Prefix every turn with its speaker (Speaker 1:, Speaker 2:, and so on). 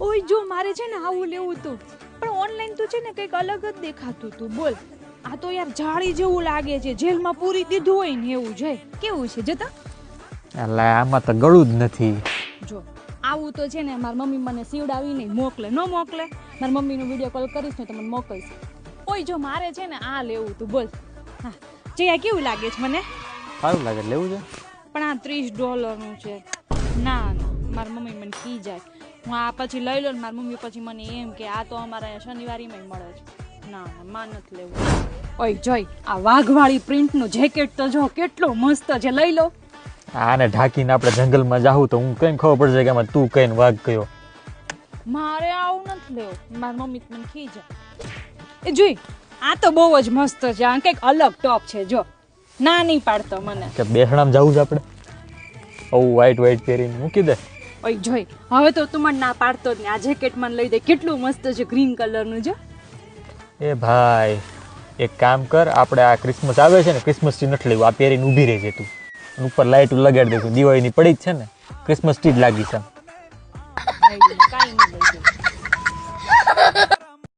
Speaker 1: ઓય જો મારે છે ને આવું લેવું હતું પણ ઓનલાઈન તો છે ને કંઈક અલગ જ દેખાતું હતું બોલ આ તો યાર જાળી જેવું લાગે છે જેલમાં પૂરી દીધું હોય ને એવું છે કેવું છે જતા
Speaker 2: એટલે આમાં તો ગળું જ નથી
Speaker 1: જો આવું તો છે ને મારી મમ્મી મને સીવડાવીને મોકલે ન મોકલે મારી મમ્મીનો વિડીયો કોલ કરીશ ને તો મને મોકલશે ઓય જો મારે છે ને આ લેવું હતું બોલ હા જે આ કેવું લાગે છે મને
Speaker 2: સારું લાગે લેવું છે
Speaker 1: પણ આ $30 છે ના ના મારી મમ્મી મને ખી જાય હું આ પછી લઈ લો ને મારી મમ્મી પછી મને એમ કે આ તો અમારા શનિવારીમાં મળે છે ના ના માં નથી લેવું ઓય જોઈ આ વાઘવાળી પ્રિન્ટનું જેકેટ તો જો કેટલું મસ્ત છે લઈ લો
Speaker 2: આને ઢાંકીને આપણે જંગલમાં જાવું તો હું કઈ ખબર પડશે કે આમાં તું કઈને વાઘ કયો
Speaker 1: મારે આવું નથી લેવું મારી મમ્મી મને ખી જાય એ જોઈ આ તો બહુ જ મસ્ત છે આ કંઈક અલગ ટોપ છે જો ના નહીં પાડતો મને
Speaker 2: કે બેસણામાં જવું છે આપણે આવું વ્હાઈટ પહેરીને મૂકી દે
Speaker 1: ઓય જોઈ હવે તો તું મને ના પાડતો જ ને આ જેકેટ મને લઈ દે કેટલું મસ્ત છે ગ્રીન કલરનું જો
Speaker 2: એ ભાઈ એક કામ કર આપણે આ ક્રિસમસ આવે છે ને ક્રિસમસ ટ્રી નથી લેવું આ પહેરીને ઊભી રહેજે તું ઉપર લાઈટ લગાડી દઈશું દિવાળીની પડી જ છે ને ક્રિસમસ ટ્રી જ લાગી છે
Speaker 1: કાંઈ નહીં લઈ દે